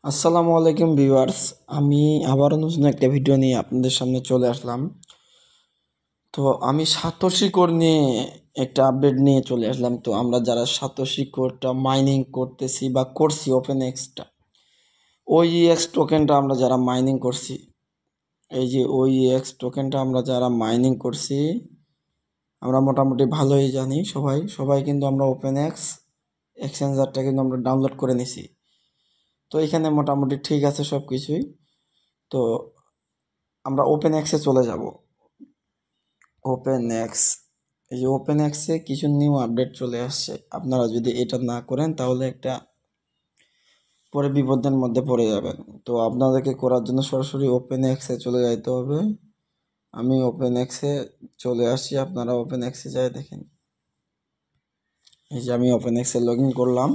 আসসালামু আলাইকুম ভিউয়ার্স। আমি আবারও নতুন একটা ভিডিও নিয়ে আপনাদের সামনে চলে আসলাম। তো আমি সাতোশি কোর নিয়ে একটা আপডেট নিয়ে চলে আসলাম। তো আমরা যারা সাতোশি কোরটা মাইনিং করতেছি বা করছি ওপেন এক্সটা, ওইএক্স টোকেনটা আমরা যারা মাইনিং করছি, এই যে ওইএক্স টোকেনটা আমরা যারা মাইনিং করছি, আমরা মোটামুটি ভালোই জানি সবাই কিন্তু আমরা ওপেন এক্স এক্সচেঞ্জারটা কিন্তু আমরা ডাউনলোড করে নিছি। তো এখানে মোটামুটি ঠিক আছে সব কিছুই। তো আমরা ওপেন এক্সে চলে যাব। ওপেন এক্স, এই যে ওপেন এক্সে কিছু নিউ আপডেট চলে আসছে। আপনারা যদি এটা না করেন তাহলে একটা পরে বিপদের মধ্যে পড়ে যাবেন। তো আপনাদেরকে করার জন্য সরাসরি ওপেন এক্সে চলে যাইতে হবে। আমি ওপেন এক্সে চলে আসি, আপনারা ওপেন এক্সে যাই দেখেন। এই যে আমি ওপেন এক্সে লগ ইন করলাম।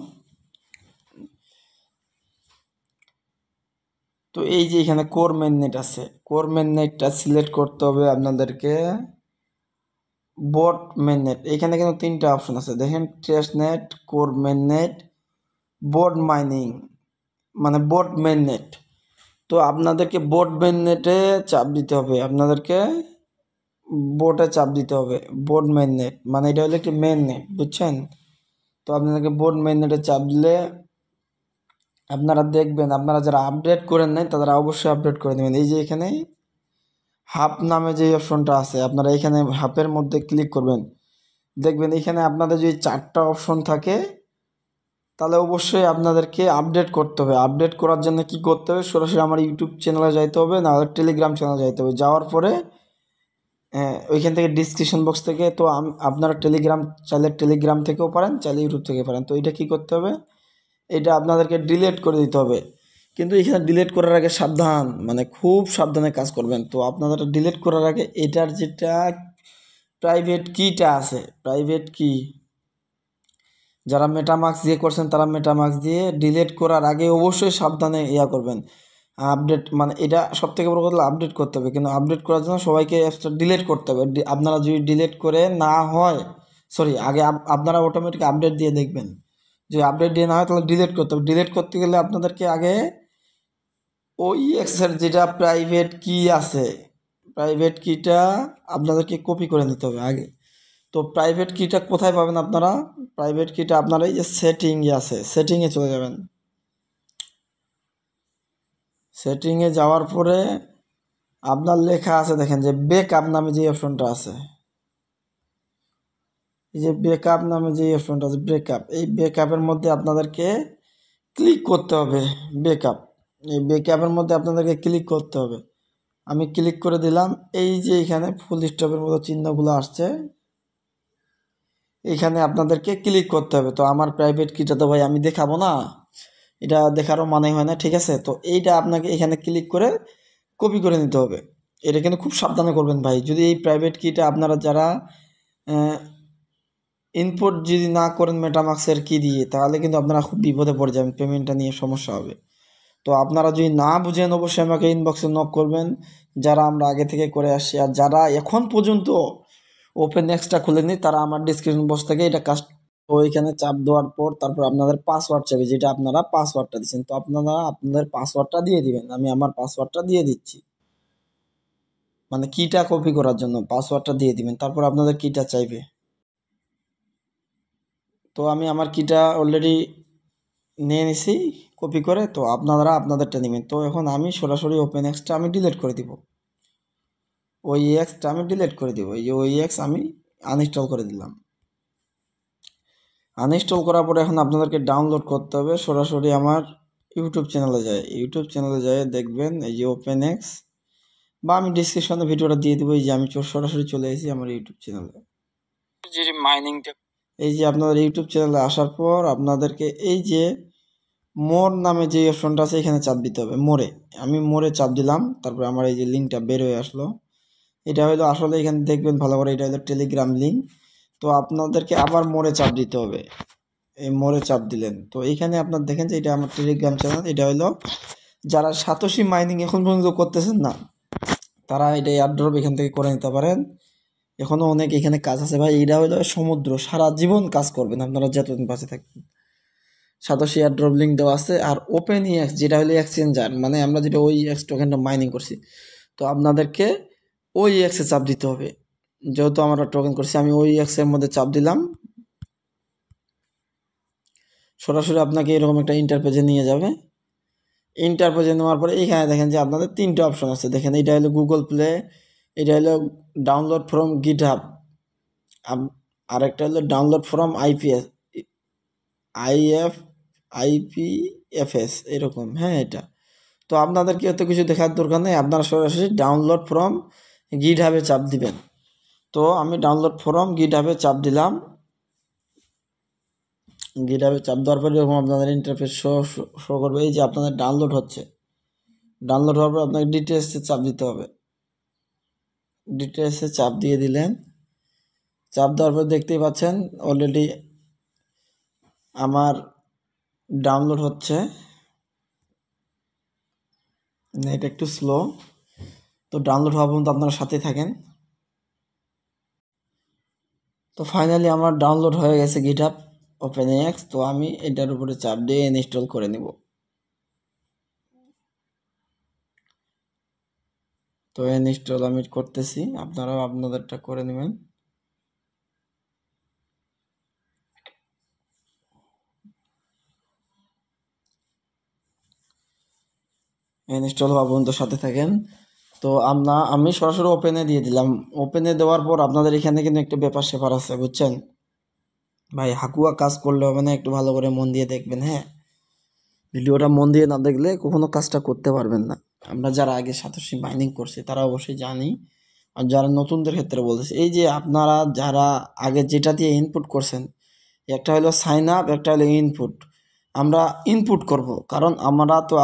তো এই যে এখানে কোর মেননেট আছে, কোর মেননেটটা সিলেক্ট করতে হবে আপনাদেরকে। বট মেননেট, এখানে কিন্তু তিনটা অপশন আছে দেখেন, ট্রেসনেট, কোর মেননেট, বোট মাইনিং, মানে বোট মেননেট। তো আপনাদেরকে বোট মেননেটে চাপ দিতে হবে, আপনাদেরকে বোটে চাপ দিতে হবে। বোট মেননেট মানে এটা হলো একটি মেননেট, বুঝছেন? তো আপনাদেরকে বোট মেননেটে চাপ দিলে আপনারা দেখবেন, আপনারা যারা আপডেট করেন নাই তারা অবশ্যই আপডেট করে দেবেন। এই যে এখানে হাব নামে যে অপশনটা আছে, আপনারা এখানে হাবের মধ্যে ক্লিক করবেন, দেখবেন এখানে আপনাদের যদি 4টা অপশন থাকে তাহলে অবশ্যই আপনাদেরকে আপডেট করতে হবে। আপডেট করার জন্য কি করতে হবে, সরাসরি আমার ইউটিউব চ্যানেলে যাইতে হবে, না হলে টেলিগ্রাম চ্যানেলে যাইতে হবে। যাওয়ার পরে ওইখান থেকে ডিসক্রিপশন বক্স থেকে, তো আপনারা টেলিগ্রাম চাইলে টেলিগ্রাম থেকেও পারেন, চাইলে ইউটিউব থেকে পারেন। তো এটা কি করতে হবে, এটা আপনাদেরকে ডিলিট করে দিতে হবে। কিন্তু এখানে ডিলিট করার আগে সাবধান, মানে খুব সাবধানে কাজ করবেন। তো আপনারা ডিলিট করার আগে এটার যেটা প্রাইভেট কিটা আছে, প্রাইভেট কি, যারা মেটামাস্ক দিয়ে করছেন তারা মেটামাস্ক দিয়ে ডিলিট করার আগে অবশ্যই সাবধানে করবেন। আপডেট মানে এটা সব থেকে বড় কথা, আপডেট করতে হবে। কিন্তু আপডেট করার জন্য সবাইকে অ্যাপসটা ডিলিট করতে হবে। আপনারা যদি ডিলিট করে না হয়, সরি, আগে আপনারা অটোমেটিক আপডেট দিয়ে দেখবেন। যদি আপডেট দিয়ে না হয় তাহলে ডিলিট করতে হবে। ডিলিট করতে গেলে আপনাদেরকে আগে ওই এক্সের যেটা প্রাইভেট কি আছে, প্রাইভেট কিটা আপনাদেরকে কপি করে নিতে হবে আগে। তো প্রাইভেট কিটা কোথায় পাবেন আপনারা, প্রাইভেট কিটা আপনারা এই যে সেটিংয়ে আছে, সেটিংয়ে চলে যাবেন। সেটিংয়ে যাওয়ার পরে আপনার লেখা আছে দেখেন যে ব্যাকআপ নামে যে অপশনটা আছে, এই যে ব্যাকআপ নামে যে অপশনটা আছে ব্যাকআপ, এই ব্যাকআপের মধ্যে আপনাদেরকে ক্লিক করতে হবে। ব্যাকআপ, এই ব্যাকআপের মধ্যে আপনাদেরকে ক্লিক করতে হবে। আমি ক্লিক করে দিলাম। এই যে এখানে ফুল স্টপের মতো চিহ্নগুলো আসছে, এখানে আপনাদেরকে ক্লিক করতে হবে। তো আমার প্রাইভেট কিটা তো ভাই আমি দেখাবো না, এটা দেখারও মানে হয় না, ঠিক আছে? তো এইটা আপনাকে এখানে ক্লিক করে কপি করে নিতে হবে। এটা কিন্তু খুব সাবধানে করবেন ভাই। যদি এই প্রাইভেট কিটা আপনারা যারা ইনপুট যদি না করেন মেটামাক্সের কি দিয়ে, তাহলে কিন্তু আপনারা খুব বিপদে পড়ে যাবেন, পেমেন্টটা নিয়ে সমস্যা হবে। তো আপনারা যদি না বুঝেন অবশ্যই আমাকে ইনবক্সে নক করবেন, যারা আমরা আগে থেকে করে আসছি। আর যারা এখন পর্যন্ত ওপেন এক্সটা খুলেনি তারা আমার ডিসক্রিপশন বক্স থেকে এটা কাজ, ওইখানে চাপ দেওয়ার পর তারপর আপনাদের পাসওয়ার্ড চাইবে, যেটা আপনারা পাসওয়ার্ডটা দিচ্ছেন। তো আপনারা আপনাদের পাসওয়ার্ডটা দিয়ে দিবেন। আমি আমার পাসওয়ার্ডটা দিয়ে দিচ্ছি, মানে কিটা কপি করার জন্য পাসওয়ার্ডটা দিয়ে দিবেন, তারপর আপনাদের কিটা চাইবে। তো আমি আমার কিটা অলরেডি নিয়ে নিছি কপি করে, তো আপনারা আপনাদেরটা নেবেন। তো এখন আমি সরাসরি ওপেন এক্সটা আমি ডিলিট করে দিব, ওই এক্সটা আমি ডিলিট করে দিব। এই যে ওই এক্স আমি আনইনস্টল করে দিলাম। আনইনস্টল করার পরে এখন আপনাদেরকে ডাউনলোড করতে হবে। সরাসরি আমার ইউটিউব চ্যানেলে যায়, ইউটিউব চ্যানেলে যায় দেখবেন এই যে ওপেন এক্স, বা আমি ডিসক্রিপশনে ভিডিওটা দিয়ে দেবো। এই যে আমি সরাসরি চলে এসেছি আমার ইউটিউব চ্যানেলে। যে মাইনিংটা, এই যে আপনাদের ইউটিউব চ্যানেলে আসার পর আপনাদেরকে এই যে মোর নামে যে অপশনটা আছে এখানে চাপ দিতে হবে, মোরে। আমি মোরে চাপ দিলাম, তারপর আমার এই যে লিঙ্কটা বের হয়ে আসলো। এটা হলো আসলে এখানে দেখবেন ভালো করে, এটা হলো টেলিগ্রাম লিঙ্ক। তো আপনাদেরকে আবার মোরে চাপ দিতে হবে। এই মোরে চাপ দিলেন, তো এইখানে আপনার দেখেন যে এটা আমার টেলিগ্রাম চ্যানেল। এটা হলো যারা সাতোশি মাইনিং এখন পর্যন্ত করতেছেন না, তারা এটা এয়ারড্রপ এখান থেকে করে নিতে পারেন। এখনও অনেক এখানে কাজ আছে ভাই। এটা হলো সমুদ্র, সারা জীবন কাজ করবেন আপনারা যতদিন বাঁচে থাকবেন। সাতোশি এয়ারড্রপ লিঙ্ক দেওয়া আছে। আর ওপেন ইএক্স যেটা হলো এক্সচেঞ্জার, মানে আমরা যেটা ওই এক্স টোকেনটা মাইনিং করছি, তো আপনাদেরকে ওই এক্সে চাপ দিতে হবে। যেহেতু আমরা টোকেন করছি, আমি ওই এক্সের মধ্যে চাপ দিলাম, সরাসরি আপনাকে এরকম একটা ইন্টারপেজে নিয়ে যাবে। ইন্টারপেজে নেওয়ার পরে এইখানে দেখেন যে আপনাদের 3টে অপশন আছে। দেখেন এটা হলো গুগল প্লে, এটা হলো ডাউনলোড ফ্রম গিটহাব, আরেকটা হলো ডাউনলোড ফ্রম আইপিএফএস এরকম, হ্যাঁ এটা। তো আপনাদেরকে এত কিছু দেখার দরকার নেই, আপনারা সরাসরি ডাউনলোড ফ্রম গিটহাবে চাপ দিবেন। তো আমি ডাউনলোড ফ্রম গিটহাবে চাপ দিলাম। গিটহাবে চাপ দেওয়ার পরে এরকম আপনাদের ইন্টারফেস শো করবে। এই যে আপনাদের ডাউনলোড হচ্ছে, ডাউনলোড হওয়ার পর আপনাকে ডিটেলসে চাপ দিতে হবে। ডিটেলসে চাপ দিয়ে দিলেন। চাপ দেওয়ার পর দেখতেই পাচ্ছেন অলরেডি আমার ডাউনলোড হচ্ছে, নেট একটু স্লো, তো ডাউনলোড হওয়া পর্যন্ত আপনারা সাথে থাকেন। তো ফাইনালি আমার ডাউনলোড হয়ে গেছে গিটহাব ওপেনএক্স। তো আমি এটার উপরে চাপ দিয়ে ইনস্টল করে নিব। তো ইনস্টল আমি করতেছি, আপনারাও আপনাদেরটা করে নেবেন। ইনস্টল হওয়া পর্যন্ত সাথে থাকেন। তো আমি সরাসরি ওপেনে দিয়ে দিলাম। ওপেনে দেওয়ার পর আপনাদের এখানে কিন্তু একটু ব্যাপার স্যাপার আছে, বুঝছেন ভাই। হাকুয়া কাজ করলে হবে না, একটু ভালো করে মন দিয়ে দেখবেন, হ্যাঁ। ভিডিওটা মন দিয়ে না দেখলে কখনো কাজটা করতে পারবেন না। আমরা যারা আগে সাতোশি মাইনিং করছি তারা অবশ্যই জানি, আর যারা নতুনদের ক্ষেত্রে বলতেছি, এই যে আপনারা যারা আগে যেটা দিয়ে ইনপুট করছেন, একটা হলো সাইন আপ, একটা হলো ইনপুট। আমরা ইনপুট করব, কারণ আমরা তো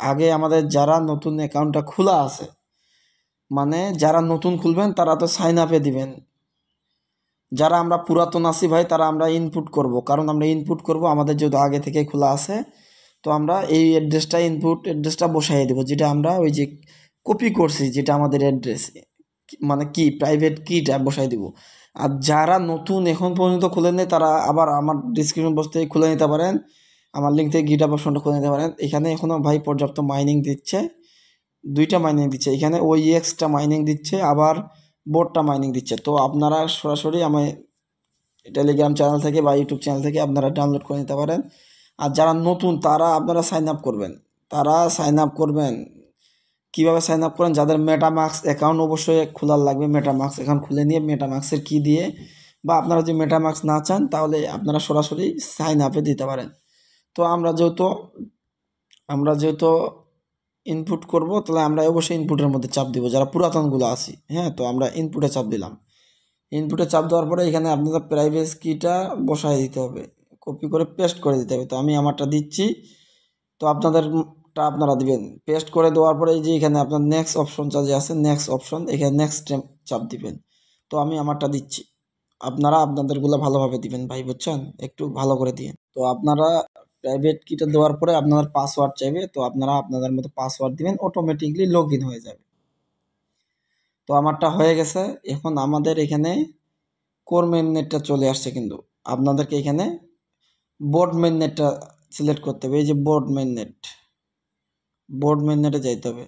আগে আমাদের যারা নতুন অ্যাকাউন্টটা খোলা আছে, মানে যারা নতুন খুলবেন তারা তো সাইন আপে দিবেন। যারা আমরা পুরাতন আছি ভাই, তারা আমরা ইনপুট করব, কারণ আমরা ইনপুট করব আমাদের যেহেতু আগে থেকে খোলা আছে। তো আমরা এই অ্যাড্রেসটা ইনপুট অ্যাড্রেসটা বসাই দেবো, যেটা আমরা ওই যে কপি করছি, যেটা আমাদের অ্যাড্রেস, মানে কি প্রাইভেট কিটা বসাই দিব। আর যারা নতুন এখন পর্যন্ত খুলে নেয় তারা আবার আমার ডিসক্রিপশন বক্স থেকে খুলে নিতে পারেন, আমার লিঙ্ক থেকে গিটহাব অপশনটা খুলে নিতে পারেন। এখানে এখনও ভাই পর্যাপ্ত মাইনিং দিচ্ছে, 2টা মাইনিং দিচ্ছে, এখানে ওই এক্সটা মাইনিং দিচ্ছে, আবার বোর্ডটা মাইনিং দিচ্ছে। তো আপনারা সরাসরি আমার টেলিগ্রাম চ্যানেল থেকে বা ইউটিউব চ্যানেল থেকে আপনারা ডাউনলোড করে নিতে পারেন। আর যারা নতুন তারা আপনারা সাইন আপ করবেন, কীভাবে সাইন আপ করেন, যাদের মেটামাক্স অ্যাকাউন্ট অবশ্যই খোলার লাগবে, মেটামাক্স অ্যাকাউন্ট খুলে নিয়ে মেটামাক্সের কি দিয়ে, বা আপনারা যদি মেটামাক্স না চান তাহলে আপনারা সরাসরি সাইন আপে দিতে পারেন। তো আমরা যেহেতু ইনপুট করব, তাহলে আমরা অবশ্যই ইনপুটের মধ্যে চাপ দিব যারা পুরাতনগুলো আছি, হ্যাঁ। তো আমরা ইনপুটে চাপ দিলাম। ইনপুটে চাপ দেওয়ার পরে এখানে আপনাদের প্রাইভেট কিটা বসায় দিতে হবে, কপি করে পেস্ট করে দিতে হবে। তো আমি আমারটা দিচ্ছি, তো আপনাদেরটা আপনারা দিবেন। পেস্ট করে দেওয়ার পরে এই যে এখানে আপনার নেক্সট অপশনটা যে আছে, নেক্সট অপশন, এখানে নেক্সট চাপ দিবেন। তো আমি আমারটা দিচ্ছি, আপনারা আপনাদেরগুলো ভালোভাবে দিবেন ভাই, বুঝছেন, একটু ভালো করে দিন। তো আপনারা প্রাইভেট কিটা দেওয়ার পরে আপনাদের পাসওয়ার্ড চাইবে, তো আপনারা আপনাদের মতো পাসওয়ার্ড দিবেন, অটোমেটিকলি লগ ইন হয়ে যাবে। তো আমারটা হয়ে গেছে। এখন আমাদের এখানে কোর মেইননেটটা চলে আসছে, কিন্তু আপনাদেরকে এখানে বোর্ড মেইননেটটা সিলেক্ট করতে হবে। এই যে বোর্ড মেইননেটে যাইতে হবে,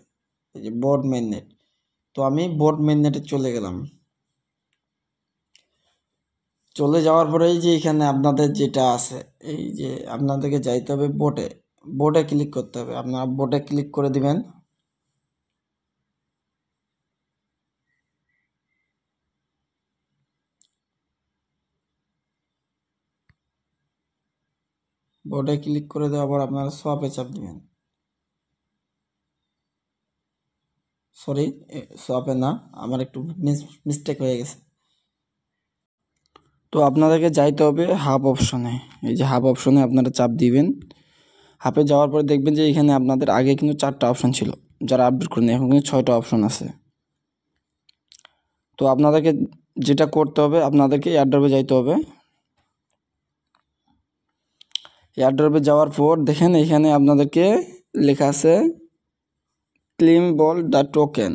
এই যে বোর্ড মেইননেট। তো আমি বোর্ড মেইননেটে চলে গেলাম। চলে যাওয়ার পরে এই যে এখানে আপনাদের যেটা আছে, এই যে আপনাদেরকে যাইতে হবে বোটে ক্লিক করতে হবে। আপনারা বোটে ক্লিক করে দিবেন। বোর্ডে ক্লিক করে দেওয়ার পর আপনারা সোয়াপে চাপ দিবেন। সরি, সোয়াপে না, আমার একটু মিস্টেক হয়ে গেছে। তো আপনাদেরকে যাইতে হবে হাব অপশনে। এই যে হাব অপশনে আপনারা চাপ দিবেন। হাবে যাওয়ার পরে দেখবেন যে এখানে আপনাদের আগে কিন্তু 4টা অপশন ছিল, যারা আপডেট করেন এখন কিন্তু 6টা অপশন আছে। তো আপনাদেরকে যেটা করতে হবে, আপনাদেরকে এয়ারড্রপে যাইতে হবে। এয়ারড্রপে যাওয়ার পর দেখেন এখানে আপনাদেরকে লেখা আছে claim ball the token,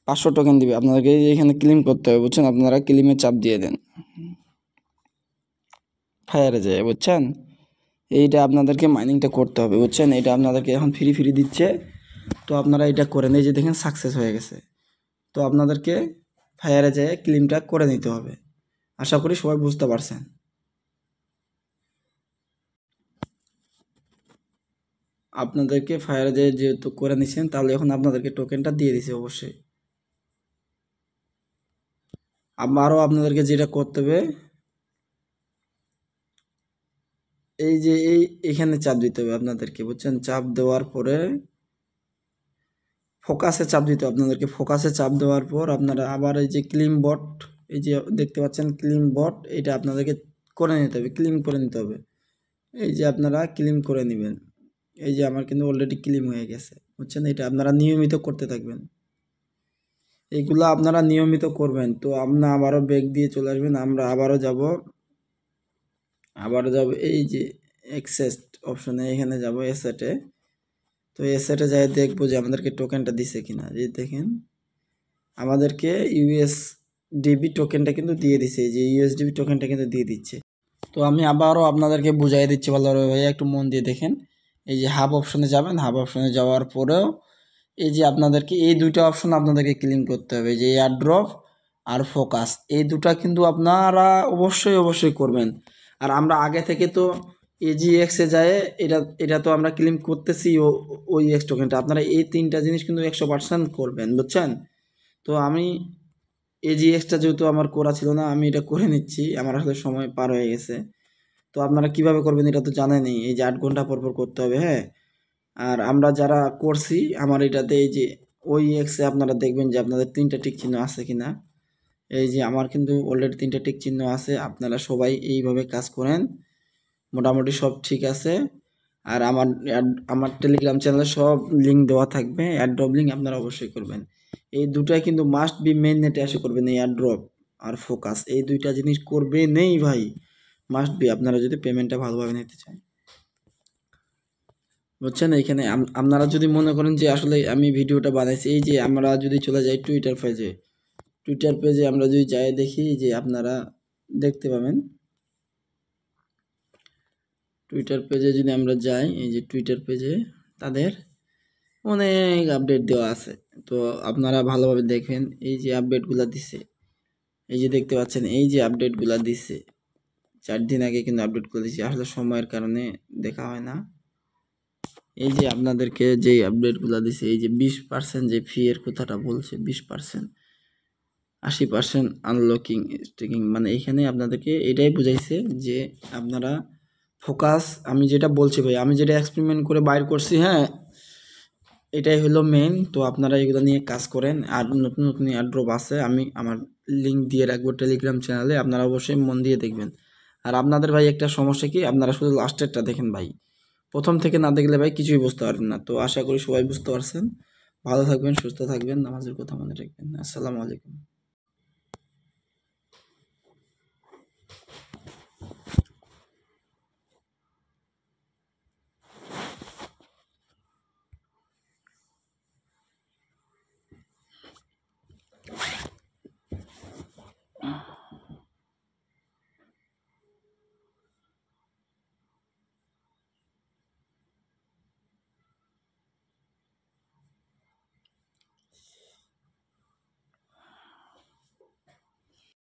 500 token দিবে আপনাদেরকে, এখানে ক্লেম করতে হবে, বুঝছেন। আপনারা ক্লেমে চাপ দিয়ে দেন, ফায়ারে যায়, বুঝছেন। এইটা আপনাদেরকে মাইনিংটা করতে হবে, বুঝছেন? এটা আপনাদেরকে এখন ফ্রি দিচ্ছে, তো আপনারা এটা করেন। এই যে দেখেন সাকসেস হয়ে গেছে। তো আপনাদেরকে ফায়ারে যেয়ে ক্লেমটা করে নিতে হবে। আশা করি সবাই বুঝতে পারছেন। আপনাদেরকে ফায়ারে যেয়ে যেহেতু করে নিছেন, তাহলে এখন আপনাদেরকে টোকেনটা দিয়ে দিছে অবশ্যই। আবারও আপনাদেরকে যেটা করতে হবে, এই যে এখানে চাপ দিতে হবে আপনাদেরকে, বুঝছেন? চাপ দেওয়ার পরে ফোকাসে চাপ দিতে হবে আপনাদেরকে। ফোকাসে চাপ দেওয়ার পর আপনারা আবার এই যে ক্লিম বট, এই যে দেখতে পাচ্ছেন ক্লিম বট, এটা আপনাদেরকে করে নিতে হবে, ক্লিম করে নিতে হবে। এই যে আপনারা ক্লিম করে নেবেন। এই যে আমার কিন্তু অলরেডি ক্লিম হয়ে গেছে, বুঝছেন? এটা আপনারা নিয়মিত করতে থাকবেন, এইগুলো আপনারা নিয়মিত করবেন। তো আপনারা আবারও ব্যাক দিয়ে চলে আসবেন। আমরা আবারও যাব এই যে এক্সেস অপশনে, এখানে যাব এসেটে। তো এসেটে যাই দেখবো যে আমাদেরকে টোকেনটা দিছে কিনা। এই দেখেন আমাদেরকে ইউএসডিবি টোকেনটা কিন্তু দিয়ে দিছে, এই যে ইউএসডিবি টোকেনটা কিন্তু দিয়ে দিচ্ছে। তো আমি আবারও আপনাদেরকে বুঝাই দিচ্ছি ভালোভাবে ভাইয়া, একটু মন দিয়ে দেখেন। এই যে হাব অপশনে যাবেন, হাব অপশনে যাওয়ার পরেও এই যে আপনাদেরকে এই দুইটা অপশন আপনাদেরকে ক্লিন করতে হবে, যে এয়ারড্রপ আর ফোকাস, এই দুটা কিন্তু আপনারা অবশ্যই করবেন। আর আমরা আগে থেকে তো এজিএক্সে যায়, এটা তো আমরা ক্লেম করতেছি ওই এক্স টোকেনটা। আপনারা এই তিনটা জিনিস কিন্তু 100% করবেন, বুঝছেন? তো আমি এজিএক্সটা যেহেতু আমার করা ছিল না, আমি এটা করে নিচ্ছি, আমার আসলে সময় পার হয়ে গেছে। তো আপনারা কিভাবে করবেন এটা তো জানেনই, এই যে 8 ঘন্টা পর করতে হবে, হ্যাঁ। আর আমরা যারা করছি, আমার এটাতে এই যে ওই এক্সে আপনারা দেখবেন যে আপনাদের 3টা টিক চিহ্ন আছে কিনা। এই যে আমার কিন্তু অলরেডি 3টা টিক চিহ্ন আছে। আপনারা সবাই এইভাবে কাজ করেন, মোটামুটি সব ঠিক আছে। আর আমার টেলিগ্রাম চ্যানেলে সব লিঙ্ক দেওয়া থাকবে, অ্যাড্রপ লিঙ্ক আপনারা অবশ্যই করবেন। এই দুটাই কিন্তু মাস্ট বি মেইন নেটে এসে করবেন, এই অ্যাড্রপ আর ফোকাস, এই দুইটা জিনিস করবে নেই ভাই, মাস্ট বি, আপনারা যদি পেমেন্টটা ভালোভাবে নিতে চান, বুঝছেন? এইখানে আপনারা যদি মনে করেন যে আসলে আমি ভিডিওটা বানাইছি, এই যে আমরা যদি চলে যাই টুইটার পেজে আমরা যদি যাই দেখি যে আপনারা দেখতে পাবেন, টুইটার পেজে যদি আমরা যাই, এই যে টুইটার পেজে তাদের অনেক আপডেট দেওয়া আছে। তো আপনারা ভালোভাবে দেখেন, এই যে আপডেটগুলো দিছে, এই যে দেখতে পাচ্ছেন, এই যে আপডেটগুলো দিছে 4 দিন আগে কিন্তু আপডেটগুলো দিছে, আসলে সময়ের কারণে দেখা হয় না। এই যে আপনাদেরকে যেই আপডেটগুলো দিছে, এই যে 20% যে ফি এর কথাটা বলছে, 20%, 80% আনলকিং স্টেকিং, মানে এখানে আপনাদেরকে এটাই বুঝাইছে যে আপনারা ফোকাস, আমি যেটা বলছি ভাই, আমি যেটা এক্সপেরিমেন্ট করে বাইর করছি, হ্যাঁ, এটাই হলো মেইন। তো আপনারা এগুলো নিয়ে কাজ করেন। আর নতুন এয়ারড্রপ আছে, আমি আমার লিঙ্ক দিয়ে রাখবো টেলিগ্রাম চ্যানেলে, আপনারা অবশ্যই মন দিয়ে দেখবেন। আর আপনাদের ভাই একটা সমস্যা কি, আপনারা শুধু লাস্টেরটা দেখেন ভাই, প্রথম থেকে না দেখলে ভাই কিছুই বুঝতে পারবেন না। তো আশা করি সবাই বুঝতে পারছেন। ভালো থাকবেন, সুস্থ থাকবেন, নামাজের কথা মনে রাখবেন। আসসালামু আলাইকুম।